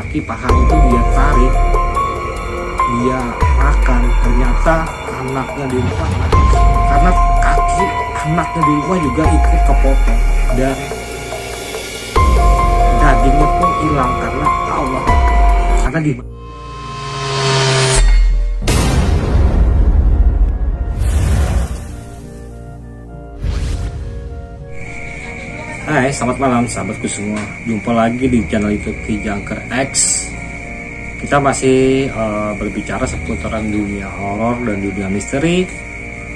kaki paha itu dia tarik, dia makan, ternyata anaknya di rumah nangis. Karena kaki anaknya di rumah juga ikut kepotong dan dagingnya pun hilang karena Allah, karena di Hai, selamat malam sahabatku semua. Jumpa lagi di channel YouTube Ki Jangker X. Kita masih berbicara seputaran dunia horor dan dunia misteri.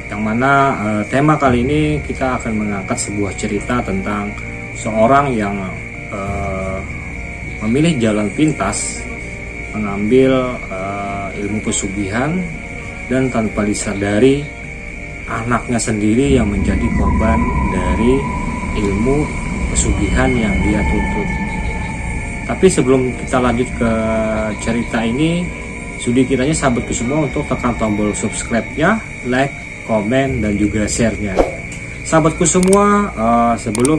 Yang mana tema kali ini kita akan mengangkat sebuah cerita tentang seorang yang memilih jalan pintas, mengambil ilmu pesugihan, dan tanpa disadari anaknya sendiri yang menjadi korban dari ilmu pesugihan yang dia tuntut. Tapi sebelum kita lanjut ke cerita ini, sudi kiranya sahabatku semua untuk tekan tombol subscribe-nya, like, komen, dan juga share-nya. Sahabatku semua, sebelum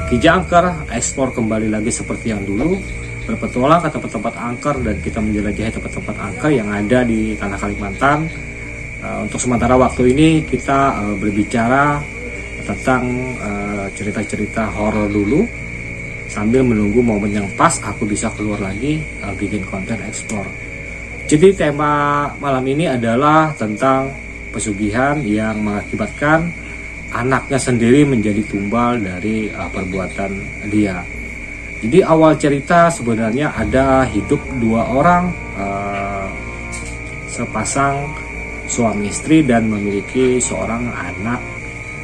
Ki Jangker explore kembali lagi seperti yang dulu, berpetualang ke tempat-tempat angker dan kita menjelajahi tempat-tempat angker yang ada di tanah Kalimantan. Untuk sementara waktu ini kita berbicara tentang cerita-cerita horor dulu sambil menunggu momen yang pas aku bisa keluar lagi bikin konten explore. Jadi tema malam ini adalah tentang pesugihan yang mengakibatkan anaknya sendiri menjadi tumbal dari perbuatan dia. Jadi awal cerita sebenarnya ada hidup dua orang sepasang suami istri dan memiliki seorang anak.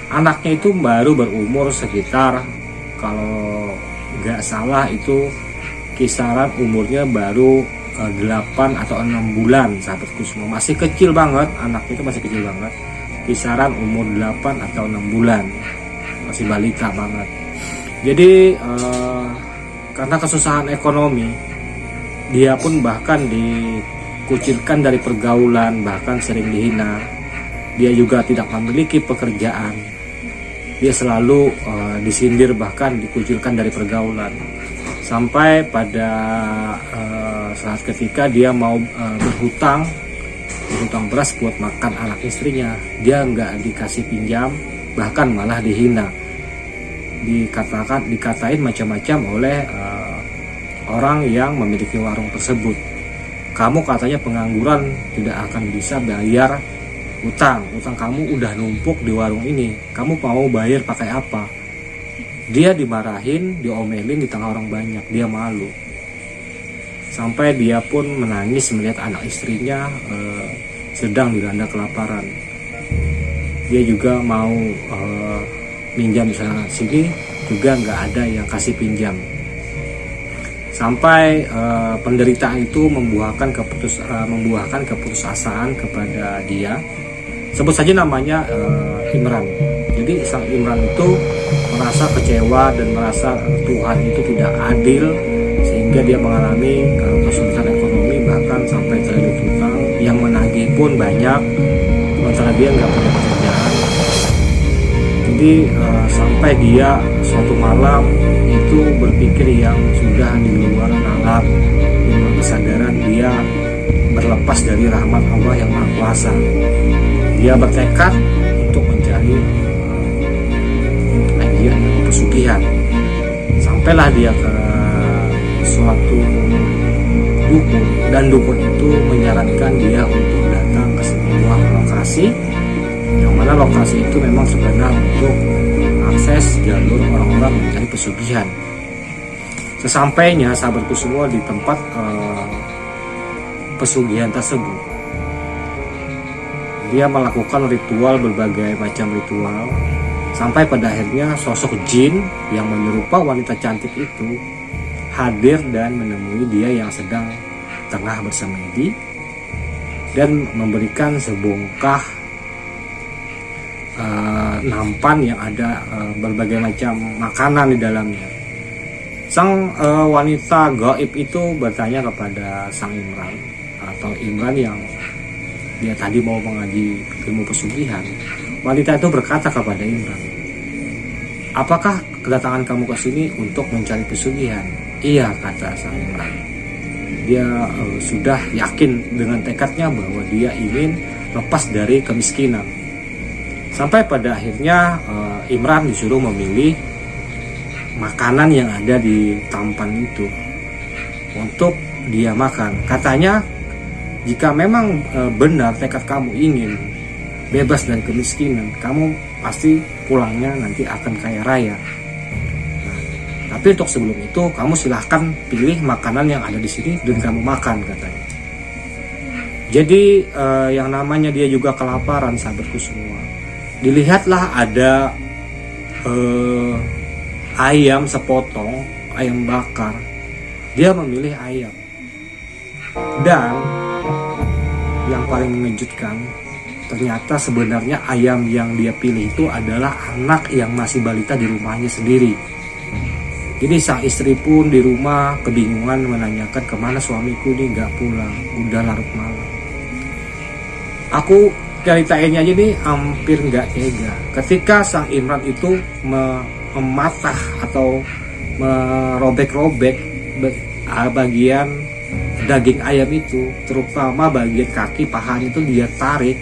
Anaknya itu baru berumur sekitar, kalau nggak salah itu kisaran umurnya baru 8 atau 6 bulan sahabatku semua. Masih kecil banget, anaknya itu masih kecil banget. Kisaran umur 8 atau 6 bulan, masih balita banget. Jadi karena kesusahan ekonomi, dia pun bahkan dikucilkan dari pergaulan, bahkan sering dihina. Dia juga tidak memiliki pekerjaan. Dia selalu disindir, bahkan dikucilkan dari pergaulan. Sampai pada saat ketika dia mau berhutang beras buat makan anak istrinya, dia nggak dikasih pinjam, bahkan malah dihina. Dikatain macam-macam oleh orang yang memiliki warung tersebut. Kamu katanya pengangguran, tidak akan bisa bayar utang kamu udah numpuk di warung ini, kamu mau bayar pakai apa? Dia dimarahin, diomelin di tengah orang banyak, dia malu. Sampai dia pun menangis melihat anak istrinya sedang dilanda kelaparan. Dia juga mau minjam sana sini, juga nggak ada yang kasih pinjam. Sampai penderitaan itu membuahkan keputusasaan kepada dia. Sebut saja namanya Imran. Jadi sang Imran itu merasa kecewa dan merasa Tuhan itu tidak adil, sehingga dia mengalami kesulitan ekonomi, bahkan sampai terlilit hutang. Yang menagih pun banyak, sementara dia nggak punya pekerjaan. Jadi sampai dia suatu malam itu berpikir yang sudah di luar nalar, di luar kesadaran, dia berlepas dari rahmat Allah yang Maha Kuasa. Dia bertekad untuk mencari pengajian ilmu pesugihan. Sampailah dia ke suatu dukun, dan dukun itu menyarankan dia untuk datang ke sebuah lokasi, yang mana lokasi itu memang sebenarnya untuk akses jalur orang-orang mencari pesugihan. Sesampainya sahabatku semua di tempat pesugihan tersebut, dia melakukan ritual, berbagai macam ritual, sampai pada akhirnya sosok jin yang menyerupai wanita cantik itu hadir dan menemui dia yang sedang tengah bersemedi dan memberikan sebongkah nampan yang ada berbagai macam makanan di dalamnya. Sang wanita gaib itu bertanya kepada sang Imran, atau Imran yang dia tadi mau mengaji ilmu pesugihan. Wanita itu berkata kepada Imran, apakah kedatangan kamu ke sini untuk mencari pesugihan? Iya, kata sang Imran. Dia sudah yakin dengan tekadnya bahwa dia ingin lepas dari kemiskinan. Sampai pada akhirnya Imran disuruh memilih makanan yang ada di tampan itu untuk dia makan. Katanya, jika memang benar tekad kamu ingin bebas dari kemiskinan, kamu pasti pulangnya nanti akan kaya raya. Nah, tapi untuk sebelum itu kamu silahkan pilih makanan yang ada di sini dan kamu makan, katanya. Jadi yang namanya dia juga kelaparan, sahabatku semua. Dilihatlah ada ayam sepotong, ayam bakar. Dia memilih ayam. Dan yang paling mengejutkan, ternyata sebenarnya ayam yang dia pilih itu adalah anak yang masih balita di rumahnya sendiri. Jadi sang istri pun di rumah kebingungan menanyakan kemana suamiku ini nggak pulang, udah larut malam. Aku ceritainnya aja nih hampir nggak tega. Ketika sang Imran itu mematah atau merobek-robek bagian daging ayam itu, terutama bagian kaki pahanya itu dia tarik,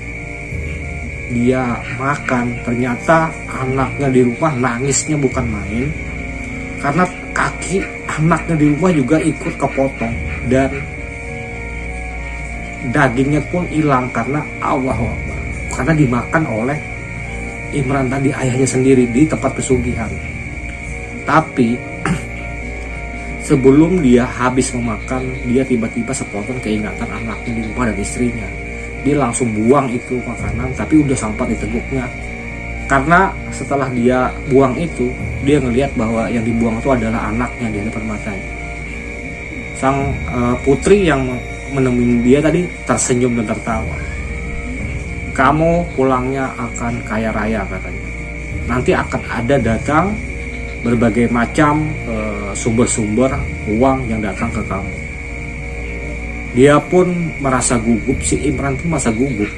dia makan. Ternyata anaknya di rumah nangisnya bukan main, karena kaki anaknya di rumah juga ikut kepotong dan dagingnya pun hilang karena Allahu Akbar, karena dimakan oleh Imran tadi, ayahnya sendiri, di tempat pesugihan. Tapi sebelum dia habis memakan, dia tiba-tiba sepotong keingatan anaknya di rumah dan istrinya. Dia langsung buang itu makanan, tapi udah sampai di teguknya. Karena setelah dia buang itu, dia ngelihat bahwa yang dibuang itu adalah anaknya di depan matanya. Sang putri yang menemui dia tadi tersenyum dan tertawa. Kamu pulangnya akan kaya raya, katanya. Nanti akan ada datang berbagai macam sumber-sumber uang yang datang ke kamu. Dia pun merasa gugup, si Imran pun merasa gugup.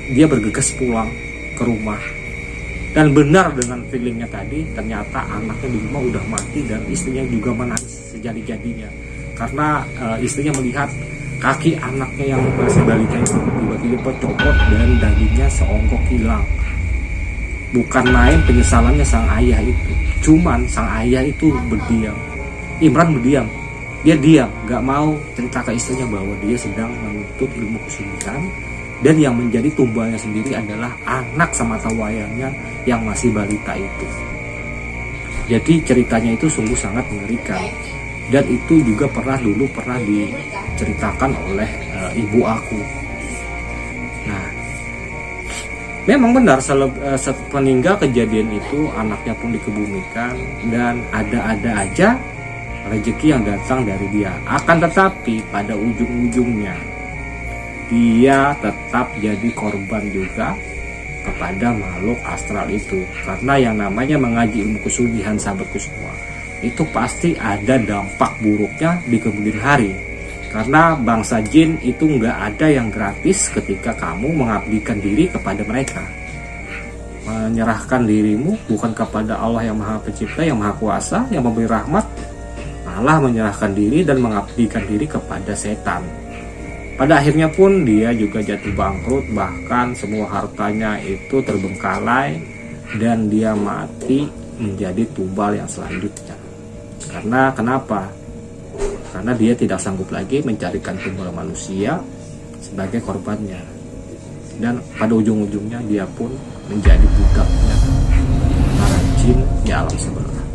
Dia bergegas pulang ke rumah. Dan benar dengan feelingnya tadi, ternyata anaknya di rumah udah mati dan istrinya juga menangis sejadi-jadinya. Karena istrinya melihat kaki anaknya yang masih balita itu tiba-tiba copot dan dagingnya seonggok hilang. Bukan main penyesalannya sang ayah itu. Cuman sang ayah itu berdiam. Imran berdiam. Dia diam, gak mau cerita ke istrinya bahwa dia sedang menuntut ilmu kesulitan. Dan yang menjadi tumbalnya sendiri adalah anak semata wayangnya yang masih balita itu. Jadi ceritanya itu sungguh sangat mengerikan. Dan itu juga pernah diceritakan oleh ibu aku. Nah, memang benar sepeninggal kejadian itu anaknya pun dikebumikan dan ada-ada aja rezeki yang datang dari dia. Akan tetapi pada ujung-ujungnya dia tetap jadi korban juga kepada makhluk astral itu. Karena yang namanya mengaji ilmu kesugihan, sahabatku semua, itu pasti ada dampak buruknya di kemudian hari. Karena bangsa jin itu nggak ada yang gratis ketika kamu mengabdikan diri kepada mereka. Menyerahkan dirimu bukan kepada Allah yang Maha Pencipta, yang Maha Kuasa, yang memberi rahmat, malah menyerahkan diri dan mengabdikan diri kepada setan. Pada akhirnya pun dia juga jatuh bangkrut, bahkan semua hartanya itu terbengkalai dan dia mati menjadi tumbal yang selanjutnya. Karena kenapa? Karena dia tidak sanggup lagi mencarikan tumbal manusia sebagai korbannya. Dan pada ujung-ujungnya dia pun menjadi budaknya para jin di alam sebelah.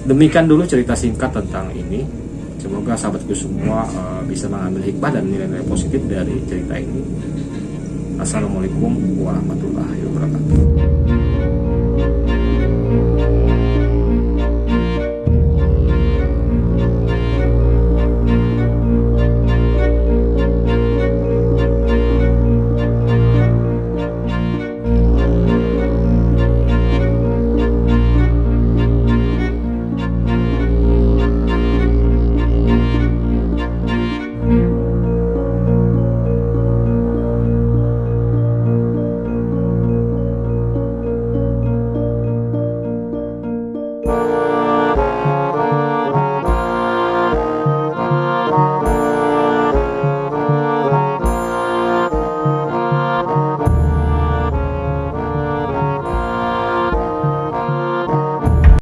Demikian dulu cerita singkat tentang ini. Semoga sahabatku semua bisa mengambil hikmah dan nilai-nilai positif dari cerita ini. Assalamualaikum warahmatullahi wabarakatuh.